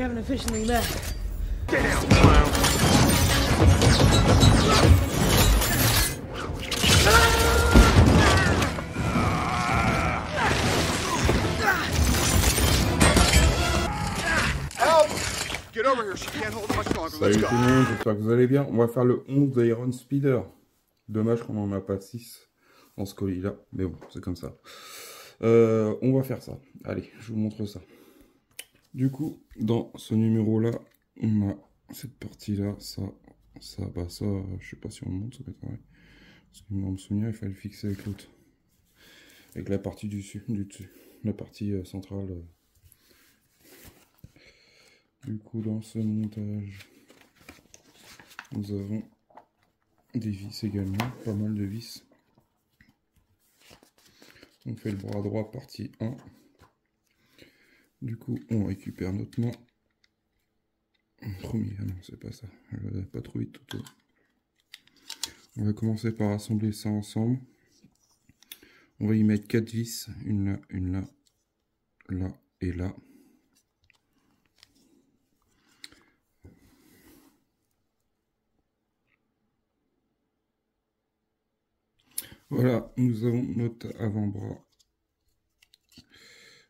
haven't officially met. Get out, clown! Help! Get over here, she can't hold much longer. Let's Salut go. tout le monde, j'espère que vous allez bien. On va faire le 11 d'Iron Speeder. Dommage qu'on n'en a pas 6 dans ce colis-là, mais bon, c'est comme ça. On va faire ça. Allez, je vous montre ça. Du coup, dans ce numéro-là, on a cette partie-là, ça, bah ça, je sais pas si on le montre, ça peut être vrai. Parce que dans me souvenir, il fallait le fixer avec l'autre. Avec la partie du dessus, la partie centrale. Du coup, dans ce montage, nous avons des vis également, pas mal de vis. On fait le bras droit partie 1. Du coup, on récupère notre main. Premier, ah non, c'est pas ça. Je l'avais pas trouvé tout au. On va commencer par assembler ça ensemble. On va y mettre 4 vis, une là, là et là. Voilà, nous avons notre avant-bras.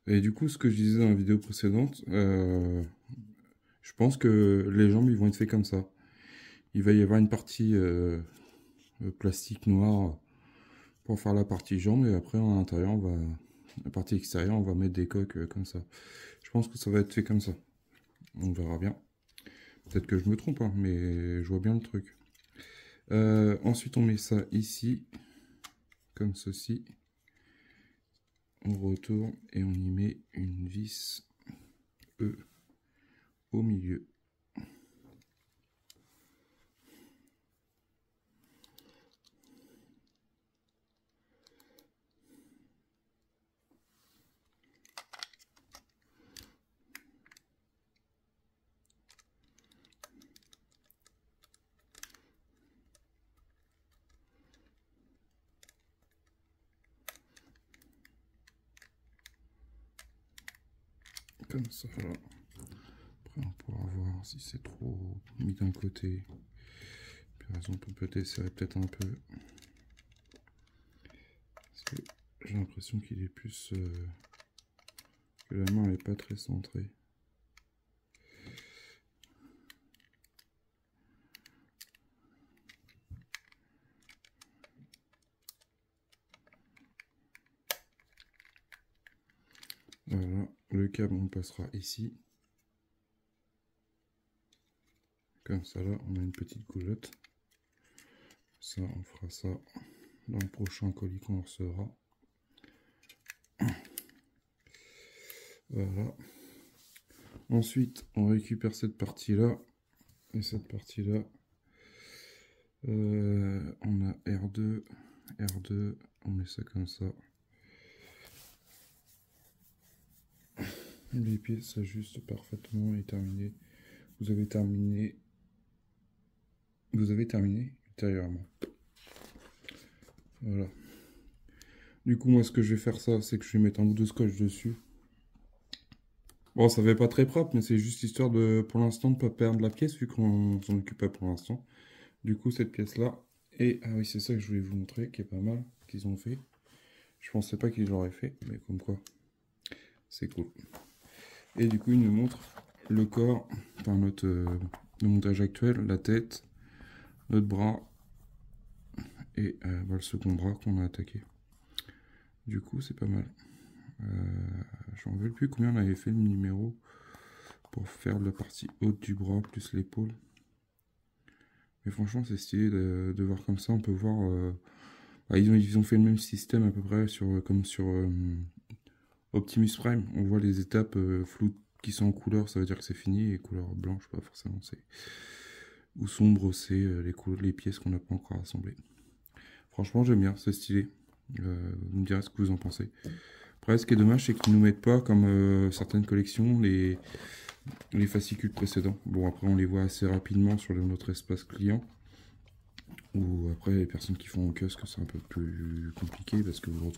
Et du coup, ce que je disais dans la vidéo précédente, je pense que les jambes ils vont être faits comme ça. Il va y avoir une partie plastique noir pour faire la partie jambe, et après à l'intérieur, la partie extérieure, on va mettre des coques comme ça. Je pense que ça va être fait comme ça. On verra bien. Peut-être que je me trompe, hein, mais je vois bien le truc. Ensuite, on met ça ici. Comme ceci, on retourne et on y met une vis E au milieu. Comme ça, là. Après on pourra voir si c'est trop mis d'un côté. Par exemple, on peut desserrer peut-être un peu. Parce que j'ai l'impression qu'il est plus... que la main n'est pas très centrée. Voilà, le câble on passera ici. Comme ça là, on a une petite goulotte. Ça, on fera ça dans le prochain colis qu'on recevra. Voilà. Ensuite, on récupère cette partie-là. Et cette partie-là, on a R2, R2, on met ça comme ça. Les pieds s'ajustent parfaitement et terminé. Vous avez terminé ultérieurement. Voilà. Du coup, moi, ce que je vais faire, ça, c'est que je vais mettre un bout de scotch dessus. Bon, ça fait pas très propre, mais c'est juste histoire de, pour l'instant, de ne pas perdre la pièce, vu qu'on s'en occupe pas pour l'instant. Du coup, cette pièce-là, et ah oui, c'est ça que je voulais vous montrer, qui est pas mal, qu'ils ont fait. Je pensais pas qu'ils l'auraient fait, mais comme quoi, c'est cool. Et du coup, il nous montre le corps, enfin le montage actuel, la tête, notre bras et le second bras qu'on a attaqué. Du coup, c'est pas mal. J'en veux plus combien on avait fait le numéro pour faire la partie haute du bras plus l'épaule. Mais franchement, c'est stylé de voir comme ça. On peut voir. Bah, ils ont fait le même système à peu près comme sur Optimus Prime. On voit les étapes floues qui sont en couleur, ça veut dire que c'est fini, et couleur blanche, pas forcément, c'est ou sombre, c'est les pièces qu'on n'a pas encore assemblées. Franchement, j'aime bien, c'est stylé. Vous me direz ce que vous en pensez. Après, ce qui est dommage, c'est qu'ils nous mettent pas, comme certaines collections, les fascicules précédents. Bon, après, on les voit assez rapidement sur notre espace client. Ou après, les personnes qui font en kiosque, c'est un peu plus compliqué parce que vous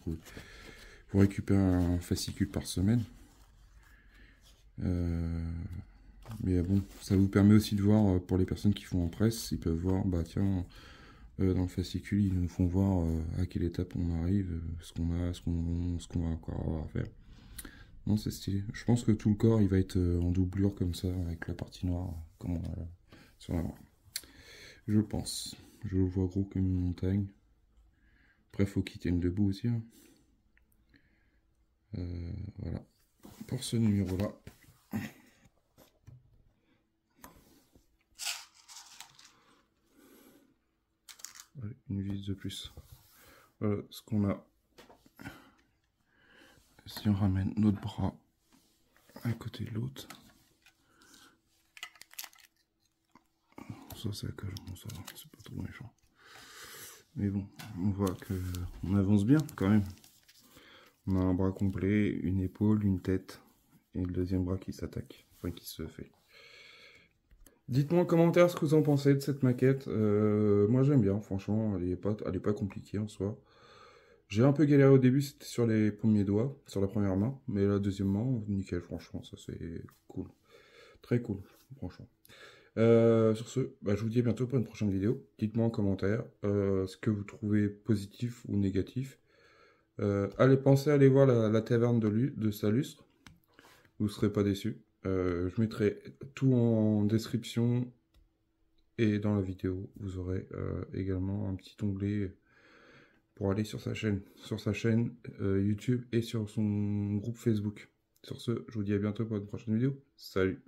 récupérez un fascicule par semaine. Mais bon, ça vous permet aussi de voir, pour les personnes qui font en presse, ils peuvent voir, bah tiens, dans le fascicule, ils nous font voir à quelle étape on arrive, ce qu'on a, ce qu'on va encore avoir à faire. Non, c'est stylé. Je pense que tout le corps, il va être en doublure comme ça, avec la partie noire, comme on a là, sur l'avant. Je pense. Je le vois gros comme une montagne. Après, faut qu'il tienne debout aussi. Hein. Voilà. Pour ce numéro-là. Une vis de plus. Voilà ce qu'on a. Si on ramène notre bras à côté de l'autre. Ça colle, bon ça va, c'est pas trop méchant. Mais bon, on voit que on avance bien quand même. On a un bras complet, une épaule, une tête, et le deuxième bras qui s'attaque, enfin qui se fait. Dites-moi en commentaire ce que vous en pensez de cette maquette. Moi j'aime bien, franchement, elle est pas compliquée en soi. J'ai un peu galéré au début, c'était sur les premiers doigts, sur la première main, mais la deuxième main, nickel, franchement, ça c'est cool. Très cool, franchement. Sur ce, bah, je vous dis à bientôt pour une prochaine vidéo. Dites-moi en commentaire ce que vous trouvez positif ou négatif. Pensez à aller voir la taverne de Salustre. Vous ne serez pas déçus. Je mettrai tout en description et dans la vidéo. Vous aurez également un petit onglet pour aller sur sa chaîne YouTube et sur son groupe Facebook. Sur ce, je vous dis à bientôt pour une prochaine vidéo. Salut!